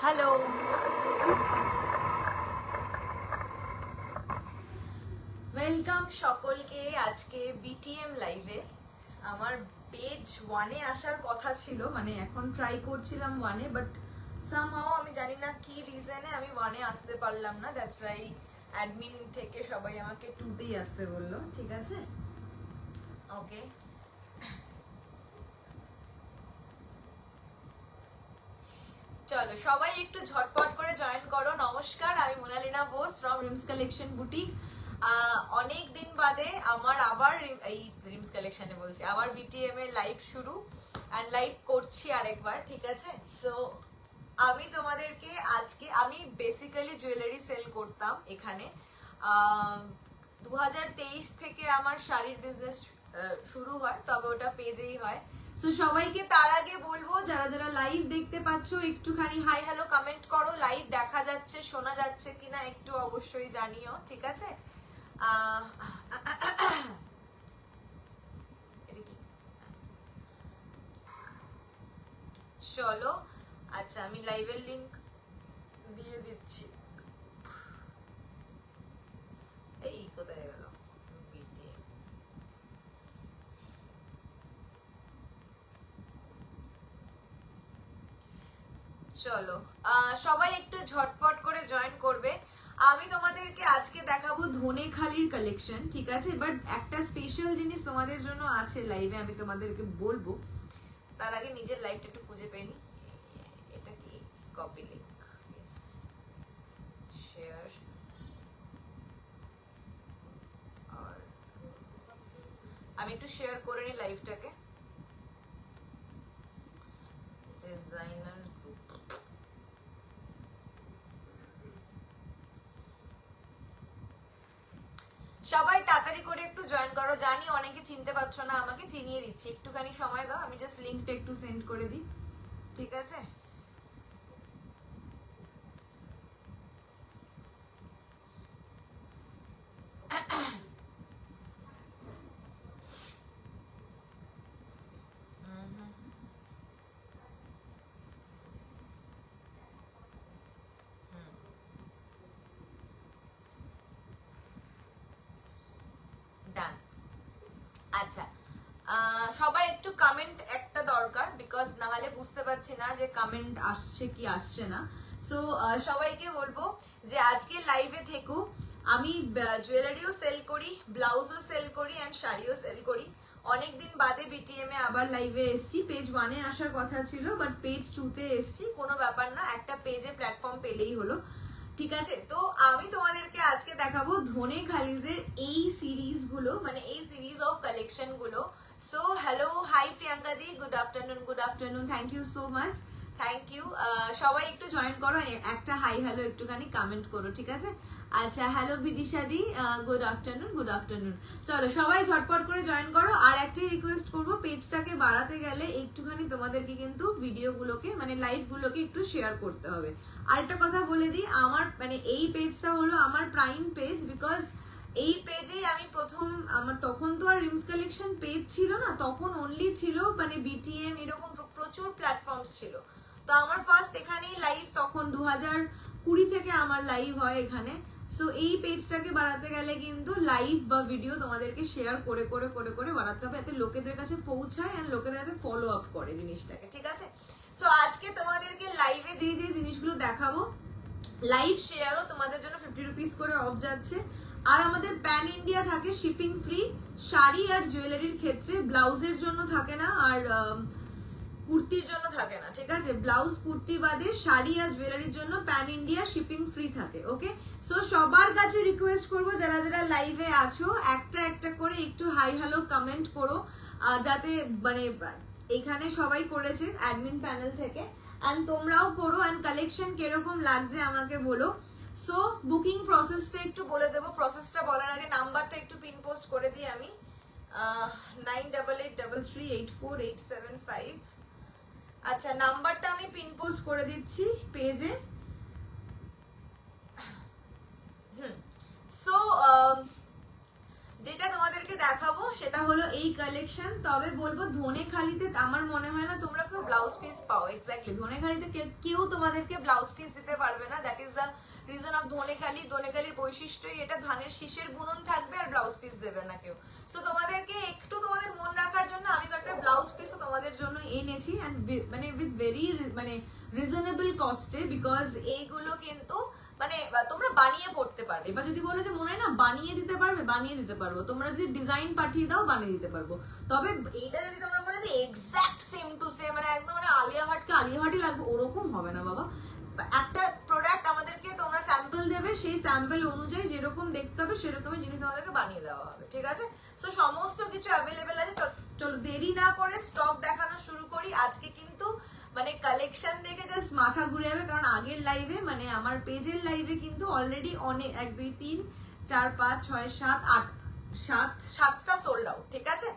Hello, welcome সকলকে আজকে BTM লাইভে। আমার পেজ 1-এ আসার কথা ছিল, মানে এখন ট্রাই করছিলাম 1-এ, বাট সামহাও আমি জানি না কি রিজনে আমি 1-এ আসতে পারলাম না। দ্যাটস ওয়াই অ্যাডমিন থেকে সবাই আমাকে 2-তেই আসতে বললো। ঠিক আছে, ওকে। চলো সবাই একটু ঝটপট করে জয়েন করো। নমস্কার, আমি Monalina Bose from Rims collection boutique. অনেক দিন বাদে আমার আবার এই রিমস কালেকশনে বলছি, আবার বিটিএম এর লাইভ শুরু, এন্ড লাইভ করছি আরেকবার। ঠিক আছে, সো আমি তোমাদেরকে আজকে, আমি বেসিক্যালি জুয়েলারি সেল করতাম এখানে। 2023 থেকে আমার শাড়ির বিজনেস শুরু হয়, তবে ওটা পেজেই হয়। সো সবাইকে তার আগে বলবো, যারা যারা লাইভ দেখতে পাচ্ছ একটুখানি হাই হ্যালো কমেন্ট করো। লাইভ দেখা যাচ্ছে, শোনা যাচ্ছে কিনা একটু অবশ্যই জানিও। ঠিক আছে, চলো। আচ্ছা, আমি লাইভের লিংক দিয়ে দিচ্ছি। এই কোথায় গেল বিটিএম? চলো সবাই একটু ঝটপট করে জয়েন করবে। আমি তোমাদেরকে আজকে দেখাবো ধনেখালির কালেকশন। ঠিক আছে, বাট একটা স্পেশাল জিনিস তোমাদের জন্য আছে লাইভে, আমি তোমাদেরকে বলবো। তার আগে নিজের লাইভটা একটু খুঁজে পেনি। এটা কি কপি লিংক? শেয়ার, আর আমি একটু শেয়ার করে নিই লাইভটাকে। ডিজাইনার গ্রুপ, সবাই তাড়াতাড়ি করে একটু জয়েন করো। জানি অনেকে চিনতে পারছো না, আমাকে চিনিয়ে দিচ্ছি, একটুখানি সময় দাও। আমি জাস্ট লিংকটা একটু সেন্ড করে দিই। ঠিক আছে, ডান। আচ্ছা, সবার একটু কমেন্ট একটা দরকার, বিকজ না হলে বুঝতে পারছি না যে কমেন্ট আসছে কি আসছে না। সো সবাইকে বলবো যে আজকে লাইভে থেকো। আমি জুয়েলারিও সেল করি, ব্লাউজও সেল করি, অ্যান্ড শাড়িও সেল করি। অনেকদিন বাদে বিটিএম এ আবার লাইভে এসছি। পেজ 1-এ আসার কথা ছিল, বাট পেজ 2-তে এসছি। কোনো ব্যাপার না, একটা পেজে প্ল্যাটফর্ম পেলেই হলো। ঠিক আছে, তো আমি তোমাদেরকে আজকে দেখাবো ধনেখালিজের এই সিরিজ গুলো, মানে এই সিরিজ অফ কালেকশন গুলো। সো হ্যালো, হাই প্রিয়াঙ্কা দি, good afternoon, thank you so much, thank you. সবাই একটু জয়েন করো, একটা হাই হ্যালো একটুখানি কমেন্ট করো। ঠিক আছে, আচ্ছা, হ্যালো বিদিশা দি, গুড আফটারনুন। চলো সবাই ঝটপট করে জয়েন করো। আর একটাই রিকোয়েস্ট করবো, পেজটাকে বাড়াতে গেলে একটুখানি তোমাদেরকে কিন্তু ভিডিওগুলোকে, মানে লাইভ গুলোকে একটু শেয়ার করতে হবে। আরেকটা কথা বলে দিই, আমার মানে এই পেজটা হলো আমার প্রাইম পেজ, বিকজ এই পেজেই আমি প্রথম, আমার তখন তো আর রিমস কালেকশন পেজ ছিল না, তখন অনলি ছিল মানে বিটিএম, এরকম প্রচুর প্ল্যাটফর্মস ছিল। তো আমার ফার্স্ট এখানেই লাইভ, তখন 2020 থেকে আমার লাইভ হয় এখানে। সো এই পেজটাকে বাড়াতে গেলে কিন্তু লাইভ বা ভিডিও তোমাদেরকে শেয়ার করে করে করে করে বাড়াতে হবে, এতে লোকেদের কাছে পৌঁছায় আর লোকেরা যাতে ফলো আপ করে জিনিসটাকে। ঠিক আছে, সো আজকে তোমাদেরকে লাইভে যে যে জিনিসগুলো দেখাবো, লাইভ শেয়ারও তোমাদের জন্য 50 রুপিস করে অফ যাচ্ছে। আর আমাদের প্যান ইন্ডিয়া থাকে, শিপিং ফ্রি শাড়ি আর জুয়েলারির ক্ষেত্রে, ব্লাউজের জন্য থাকে না, আর কুর্তির জন্য থাকে না। ঠিক আছে, ব্লাউজ কুর্তি বাদে শাড়ি আর জুয়েলারির জন্য প্যান ইন্ডিয়া শিপিং ফ্রি থাকে। ওকে, সো সবার কাছে রিকোয়েস্ট করবো, যারা যারা লাইভে আছো একটা একটা করে একটু হাই হ্যালো কমেন্ট করো, যাতে মানে এখানে সবাই করেছে অ্যাডমিন প্যানেল থেকে, অ্যান্ড তোমরাও করো। অ্যান্ড কালেকশন কিরকম লাগছে আমাকে বলো। সো বুকিং প্রসেসটা একটু বলে দেবো। প্রসেসটা বলার আগে নাম্বারটা একটু পিন পোস্ট করে দিই আমি, 9883384875। আচ্ছা, নাম্বারটা আমি পিন পোস্ট করে দিচ্ছি পেজে। সো যেটা তোমাদেরকে দেখাবো সেটা হলো এই কালেকশন। তবে বলবো ধনেখালিতে আমার মনে হয় না তোমরা কেউ ব্লাউজ পিস পাও। এক্স্যাক্টলি ধনেখালিতে কেউ তোমাদেরকে ব্লাউজ পিস দিতে পারবে না। That is the reason of Dhanekhali. ধনেখালির বৈশিষ্ট্যই এটা, ধানের শীষের গুণন থাকবে আর ব্লাউজ পিস দেবে না কেউ। সো তোমাদেরকে একটু তোমাদের মন রাখার জন্য আমি একটা ব্লাউজ পিসও তোমাদের জন্য এনেছি, অ্যান্ড মানে উইথ ভেরি মানে রিজনেবল কস্টে, বিকজ এইগুলো কিন্তু মানে তোমরা বানিয়ে পড়তে পারবে। এবার যদি বলে যে মনে না বানিয়ে দিতে পারবে, বানিয়ে দিতে পারবো। তোমরা যদি ডিজাইন পাঠিয়ে দাও বানিয়ে দিতে পারবো। তবে এইটা যদি তোমরা বলে যে এক্সাক্ট সেম টু সেম মানে একদম মানে আলিয়া ভাটকে আলিয়া ভাটই লাগবে, ওরকম হবে না বাবা। একটা প্রোডাক্ট আমাদেরকে তোমরা স্যাম্পল দেবে, সেই স্যাম্পল অনুযায়ী যেরকম দেখতে হবে সেরকমই জিনিস আমাদেরকে বানিয়ে দেওয়া হবে, ঠিক আছে? সো সমস্ত কিছু অ্যাভেলেবেল আছে। চলো দেরি না করে স্টক দেখানো শুরু করি। আজকে কিন্তু মানে কালেকশন দেখে জাস্ট মাথা ঘুরে যাবে, কারণ আগের লাইভে মানে আমার পেজের লাইভে কিন্তু অলরেডি অনেক 1 2 3 4 5 6 7 8 7টা সোল্ড আউট, ঠিক আছে?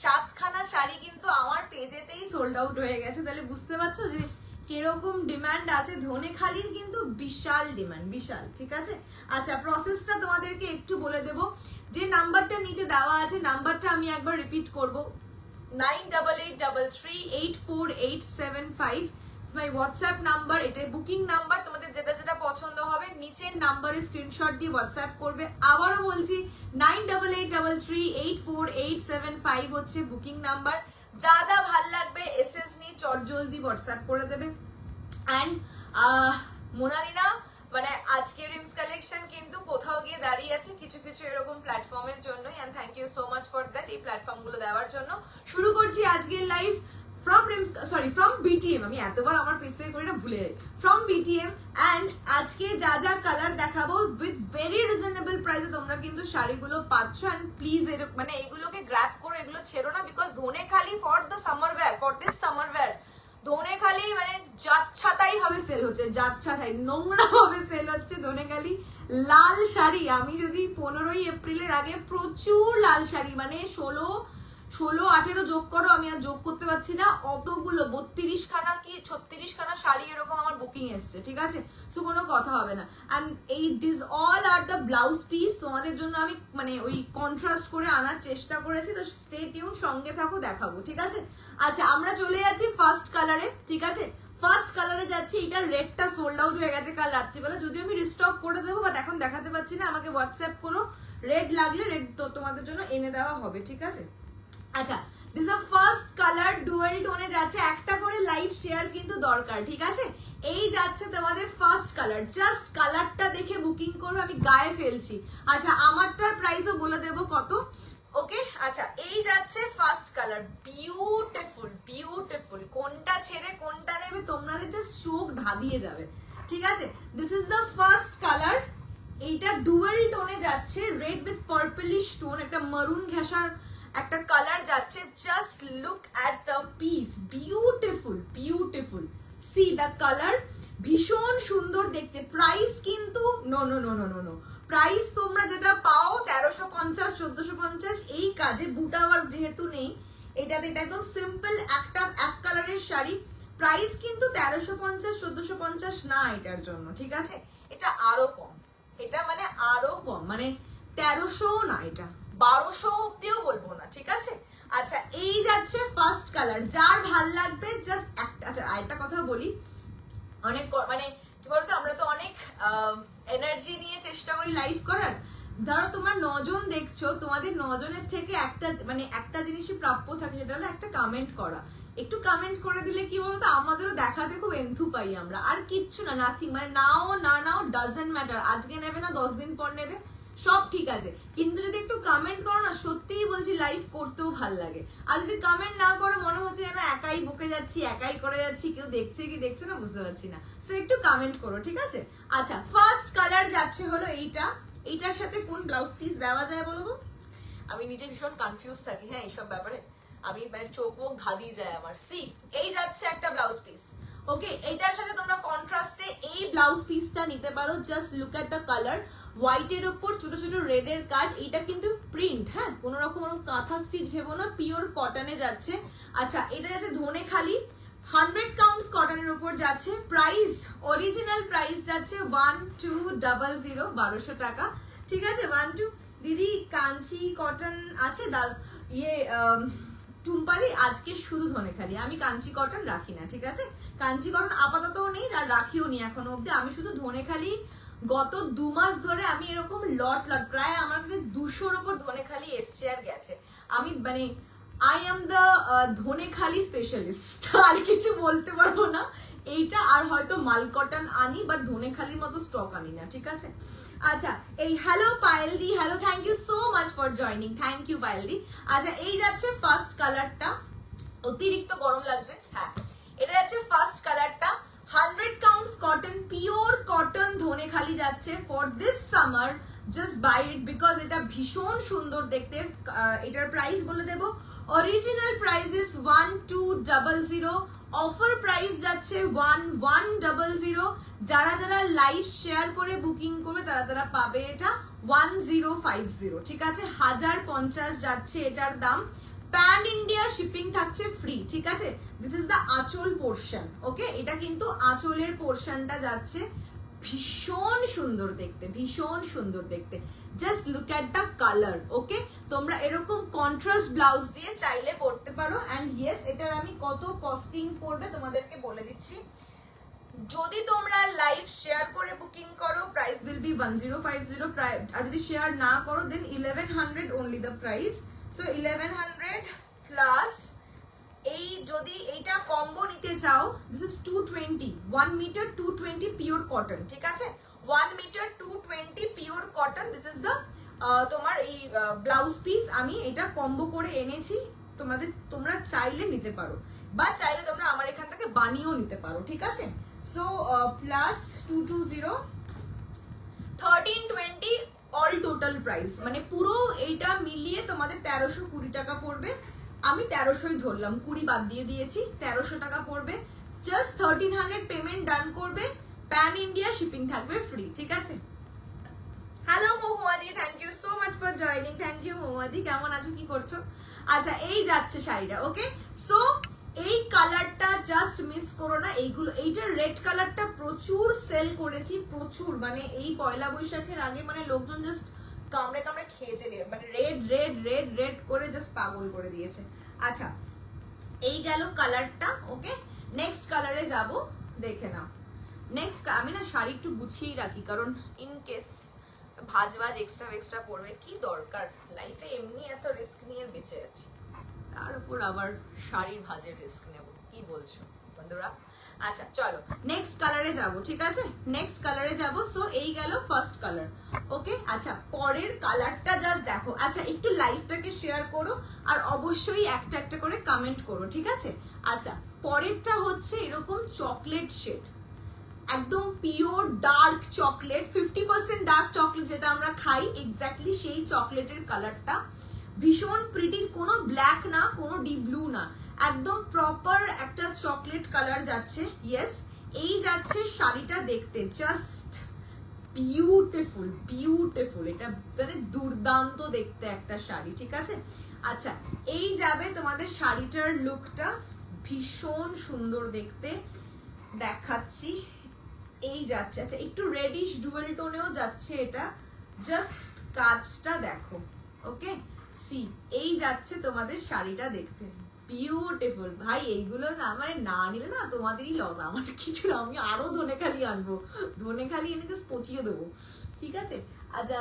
7খানা শাড়ি কিন্তু আমার পেজেতেই সোল্ড আউট হয়ে গেছে। তাহলে বুঝতে পারছো যে কিরকম ডিমান্ড আছে। ধনেখালির কিন্তু বিশাল ডিমান্ড, বিশাল, ঠিক আছে? আচ্ছা প্রসেসটা তোমাদেরকে একটু বলে দেব। যে নাম্বারটা নিচে দেওয়া আছে নাম্বারটা আমি একবার রিপিট করব, 9883848875 মাই হোয়াটসঅ্যাপ নাম্বার। এটাই বুকিং নাম্বার। তোমাদের যেটা যেটা পছন্দ হবে নিচের নাম্বারে স্ক্রিনশট দিয়ে হোয়াটসঅ্যাপ করবে। আবারও বলছি 9883848875 হচ্ছে বুকিং নাম্বার। যা যা ভাল লাগবে এসএস নিয়ে চটজলদি হোয়াটসঅ্যাপ করে দেবে। অ্যান্ড মোনালিনা মানে আজকের রিমস কালেকশন কিন্তু কোথাও গিয়ে দাঁড়িয়ে আছে কিছু কিছু এরকম প্ল্যাটফর্মের জন্যই, and thank you so much for that, এই প্ল্যাটফর্মগুলো দেওয়ার জন্য। শুরু করছি আজকের লাইভ ফ্রম রিমস, সরি ফ্রম বিটিএম। আমি এতবার আমার পেজ থেকে করি না, ভুলে যাই। From BTM. অ্যান্ড আজকে যা যা কালার দেখাবো উইথ ভেরি রিজনেবল প্রাইসে তোমরা কিন্তু শাড়িগুলো পাচ্ছ। অ্যান্ড প্লিজ মানে এগুলোকে গ্র্যাব করো, এগুলো ছেড়ো না, because Dhanekhali for the summer wear, for this summer wear Dhanekhali মানে যাচ্ছাতাই ভাবে সেল হচ্ছে, যাচ্ছাতাই নোংরা ভাবে সেল হচ্ছে ধনেখালি। লাল শাড়ি আমি যদি 15ই এপ্রিলের আগে প্রচুর লাল শাড়ি মানে 16-18 যোগ করো, আমি আর যোগ করতে পারছি না, অতগুলো 32খানা কি 36খানা শাড়ি এরকম আমার বুকিং এসছে, ঠিক আছে? সো কোনো কথা হবে না। অ্যান্ড এই this all are the blouse piece তোমাদের জন্য আমি মানে ওই কন্ট্রাস্ট করে আনার চেষ্টা করেছি। তো স্টে টিউন, সঙ্গে থাকো, দেখাবো, ঠিক আছে? আচ্ছা আমরা চলে যাচ্ছি ফার্স্ট কালারে, ঠিক আছে? ফার্স্ট কালারে যাচ্ছি। এটা রেডটা সোল্ড আউট হয়ে গেছে কাল রাত্রিবেলা, যদিও আমি রিস্টক করে দেবো, বাট এখন দেখাতে পাচ্ছি না। আমাকে হোয়াটসঅ্যাপ করো, রেড লাগলে রেড তো তোমাদের জন্য এনে দেওয়া হবে, ঠিক আছে? আচ্ছা this a first colour dual টোনে যাচ্ছে। একটা করে লাইভ শেয়ার কিন্তু দরকার, ঠিক আছে? এই যাচ্ছে তোমাদের ফার্স্ট কালার। জাস্ট কালারটা দেখে বুকিং করো, আমি গায়ে ফেলছি। আচ্ছা আমারটার প্রাইসও বলে দেবো কত, ওকে? আচ্ছা এই যাচ্ছে ফার্স্ট কালার, বিউটিফুল বিউটিফুল। কোনটা ছেড়ে কোনটা নেবে তোমাদের জাস্ট চোখ ধাঁধিয়ে যাবে, ঠিক আছে? This is the first colour. এইটা ডুয়াল টোনে যাচ্ছে, রেড উইথ পার্পলিশ টোন, একটা মারুন ঘেঁষার একটা কালার যাচ্ছে। Just look at the piece, beautiful beautiful. See the colour, ভীষণ সুন্দর দেখতে। প্রাইস কিন্তু no no no no no no, price তোমরা যেটা পাও 1350 1450, এই কাজে বুটা ওয়ার্ক যেহেতু নেই এটাতে, এটা একদম সিম্পল একটা এক কালারের শাড়ি। প্রাইস কিন্তু 1350 1450 না এটার জন্য, ঠিক আছে? এটা আরো কম, এটা মানে আরো কম, মানে 1300 না, এটা 1200 অব্দিও বলবো না, ঠিক আছে? আচ্ছা এই যাচ্ছে ফার্স্ট কালার, যার ভাল লাগবে জাস্ট একটা। আচ্ছা আরেকটা কথা বলি, অনেক মানে কি বলতো আমরা তো অনেক এনার্জি নিয়ে চেষ্টা করি লাইভ করার। ধরো তোমরা 9 জন দেখছো, তোমাদের 9 জনের থেকে একটা মানে একটা জিনিসই প্রাপ্য থাকে, সেটা হলো একটা কমেন্ট করা। একটু কমেন্ট করে দিলে কি বলতো আমাদেরও দেখাতে খুব এন্থু পাই আমরা। আর কিচ্ছু না, নাথিং, মানে নাও না নাও ডাজেন্ট ম্যাটার। আজকে নেবে না 10 দিন পর নেবে, সব ঠিক আছে, কিন্তু যদি একটু কমেন্ট করো না, সত্যিই বলছি লাইভ করতেও ভাল লাগে। আর যদি কমেন্ট না করো মনে হচ্ছে যেন একাই বকে যাচ্ছি, একাই করে যাচ্ছি, কেউ দেখছে কি দেখছে না বুঝতে পারছি না। সো একটু কমেন্ট করো, ঠিক আছে? আচ্ছা ফার্স্ট কালার যাচ্ছে হলো এইটা। এইটার সাথে কোন ব্লাউজ পিস দেওয়া যায় বলো তো? আমি নিজে ভীষণ কনফিউজ থাকি হ্যাঁ এইসব ব্যাপারে, আমি চোখ মুখ ধাঁধিয়ে যায় আমার। সি এই যাচ্ছে একটা ব্লাউজ পিস, ওকে? এটার সাথে তোমরা কন্ট্রাস্টে এই ব্লাউজ পিসটা নিতে পারো। Just look at the colour, হোয়াইটের ওপর ছোট ছোট রেডের কাজ। এটা কিন্তু প্রিন্ট, হ্যাঁ কোনো রকম কাঁথা স্টিচ ভেবো না, পিওর কটনে যাচ্ছে। আচ্ছা এটা যাচ্ছে ধনেখালি, 100 কাউন্টস কটনের উপর যাচ্ছে। প্রাইস অরিজিনাল প্রাইস যাচ্ছে 1200, 1200 টাকা, ঠিক আছে? 1200 দিদি কাঞ্চি কটন আছে টুম্পালি আজকে শুধু ধনেখালি, আমি কাঞ্চি কটন রাখি না, ঠিক আছে? কাঞ্চি কটন আপাতত নেই আর রাখিও নি এখনো অব্দি। আমি শুধু ধনেখালি গত 2 মাস ধরে আমি এরকম লট প্রায় আমার কাছে 200-র উপর ধনেখালি এসছে আর গেছে। আমি মানে I am the Dhanekhali specialist, আর কিছু বলতে পারবো না। এইটা আর হয়তো মাল কটন আনি বাট ধনেখালির মতো স্টক আনি না, ঠিক আছে? আচ্ছা এই হ্যালো পায়েলদি, hello, thank you so much for joining, thank you পায়েলদি। আচ্ছা এই যাচ্ছে ফার্স্ট কালারটা, অতিরিক্ত গরম লাগছে, হ্যাঁ এটা যাচ্ছে ফার্স্ট কালারটা। 100 counts cotton, pure cotton Dhanekhali যাচ্ছে for this summer. Just buy it because এটা ভীষণ সুন্দর দেখতে। এটার প্রাইস বলে দেবো, original price is 1200, offer price যাচ্ছে 1100। যারা যারা লাইভ শেয়ার করে বুকিং করবে তারা পাবে এটা 1050, ঠিক আছে? 1050 যাচ্ছে এটার দাম। প্যান ইন্ডিয়া শিপিং থাকছে ফ্রি, ঠিক আছে? দিস ইজ দ্য আঁচল পোর্শন, ওকে? এটা কিন্তু আঁচলের পোর্শনটা যাচ্ছে, ভীষণ সুন্দর দেখতে, ভীষণ সুন্দর দেখতে। Just look at the colour, okay? তোমরা এরকম কন্ট্রাস্ট ব্লাউজ দিয়ে চাইলে পরতে পারো। অ্যান্ড ইয়েস, এটার আমি কত কস্টিং পড়বে তোমাদেরকে বলে দিচ্ছি। যদি তোমরা লাইভ শেয়ার করে বুকিং করো প্রাইস উইল বি 1050, আর যদি শেয়ার না করো then 1100 only the price. So 1100 plus এই যদি এইটা কম্বো নিতে চাও, this is 220, 1 metre 220 pure cotton, ঠিক আছে? 1 metre 220 pure cotton, this is the তোমার এই ব্লাউজ পিস। আমি এটা কম্বো করে এনেছি, তোমরা চাইলে নিতে পারো বা চাইলে তোমরা আমার এখান থেকে বানিয়েও নিতে পারো, ঠিক আছে? So plus 220, 1320 all total price, মানে পুরো এইটা মিলিয়ে তোমাদের 1320 টাকা পড়বে। আমি 1300ই ধরলাম, 20 বাদ দিয়ে দিয়েছি, 1300 টাকা পড়বে। জাস্ট 1300 পেমেন্ট ডান করবে, প্যান ইন্ডিয়া শিপিং থাকবে ফ্রি, ঠিক আছে? হ্যালো মহুয়াদি, thank you so much for joining, thank you মহুয়াদি, কেমন আছো, কি করছো? আচ্ছা এই যাচ্ছে শাড়িটা, ওকে? সো এই কালারটা জাস্ট মিস করো না। এইটার রেড কালারটা প্রচুর সেল করেছি, প্রচুর, মানে এই পয়লা বৈশাখের আগে মানে লোকজন জাস্ট কামড়ে কামড়ে খেয়েছে, মানে রেড রেড রেড রেড করে জাস্ট পাগল করে দিয়েছে। আচ্ছা এই গেল কালারটা, ওকে? নেক্সট কালারে যাব, দেখে নাও। নেক্সট আমি না শাড়ি একটু গুছিয়েই রাখি, কারণ ইন কেস ভাজ এক্সট্রা পড়বে, কি দরকার, লাইফে এমনি এত রিস্ক নিয়ে বেঁচে আছি, তার উপর আবার শাড়ির ভাজের রিস্ক নেব, কি বলছো বন্ধুরা? আচ্ছা চলো নেক্সট কালারে যাব, ঠিক আছে? নেক্সট কালারে যাব। সো এই গেল ফার্স্ট কালার, ওকে? আচ্ছা পরের কালারটা জাস্ট দেখো। আচ্ছা একটু লাইভটাকে শেয়ার করো আর অবশ্যই একটা একটা করে কমেন্ট করো, ঠিক আছে? আচ্ছা পরেরটা হচ্ছে এরকম চকলেট শেড, একদম pure dark chocolate, 50% dark chocolate যেটা আমরা খাই, এক্স্যাক্টলি সেই চকলেটের কালারটা। ভীষণ প্রিটি, কোনো ব্ল্যাক না, কোনো ডিপ ব্লু না, একদম প্রপার একটা চকলেট কালার যাচ্ছে। ইয়েস, এই যাচ্ছে শাড়িটা দেখতে, জাস্ট বিউটিফুল বিউটিফুল, এটা মানে দুর্দান্ত দেখতে একটা শাড়ি, ঠিক আছে? আচ্ছা এই যাবে তোমাদের শাড়িটার লুকটা, ভীষণ সুন্দর দেখতে, দেখাচ্ছি। এই যাচ্ছে, আচ্ছা একটু রেডিশ ডুয়েল টোনেও যাচ্ছে এটা, জাস্ট কাজটা দেখো, ওকে? সি এই যাচ্ছে তোমাদের শাড়িটা দেখতে, বিউটিফুল। ভাই এইগুলো না মানে না নিলে না তোমাদেরই লস, আমার কিছু না, আমি আরো ধনেখালি আনবো, ধনেখালি এনে জাস্ট পচিয়ে দেবো, ঠিক আছে? আচ্ছা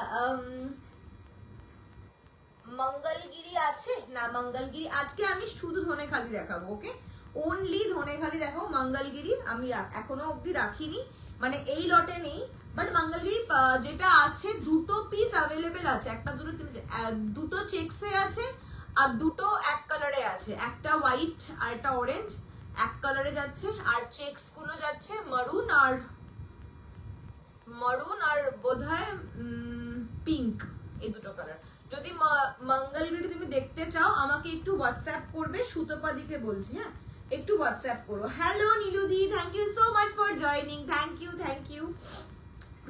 মঙ্গলগিরি আছে না? মঙ্গলগিরি আজকে আমি শুধু ধনেখালি দেখাবো, ওকে? অনলি ধনেখালি দেখাবো। মঙ্গলগিরি আমি এখনো অব্দি রাখিনি, মানে এই লটে নেই, বাট মঙ্গলগিরি যেটা আছে দুটো পিস অ্যাভেলেবেল আছে, একটা দুটো দুটো চেকসে আছে আর দুটো এক কালারে আছে, একটা হোয়াইট আর একটা অরেঞ্জ, এক কালারে যাচ্ছে। আর চেকস গুলো যাচ্ছে মারুন আর বোধহয় পিঙ্ক, এই দুটো কালার। যদি মঙ্গলগিরি তুমি দেখতে চাও আমাকে একটু হোয়াটসঅ্যাপ করবে, সুতপাদিকে বলছি, হ্যাঁ একটু হোয়াটসঅ্যাপ করো। হ্যালো নীলুদি, thank you so much for joining, thank you.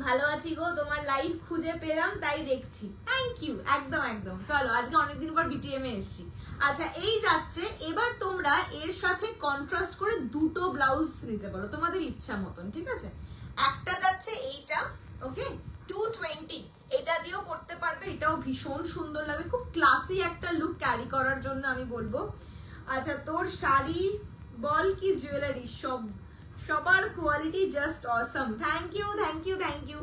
ভালো আছি গো, তোমার লাইভ খুঁজে পেলাম তাই দেখছি, থ্যাংক ইউ। একদম চলো, আজকে অনেকদিন পর বিটিএম এ এসেছি। আচ্ছা এই যাচ্ছে, এবার তোমরা এর সাথে কন্ট্রাস্ট করে দুটো ব্লাউজ নিতে পারো তোমাদের ইচ্ছা মতন, ঠিক আছে? একটা যাচ্ছে এইটা, ওকে? 220 এটা দিয়েও পড়তে পারবে, এটাও ভীষণ সুন্দর লাগবে, খুব ক্লাসি একটা লুক ক্যারি করার জন্য আমি বলবো। আচ্ছা তোর শাড়ি বল কি জুয়েলারি, সবার quality just awesome. Thank you thank you thank you.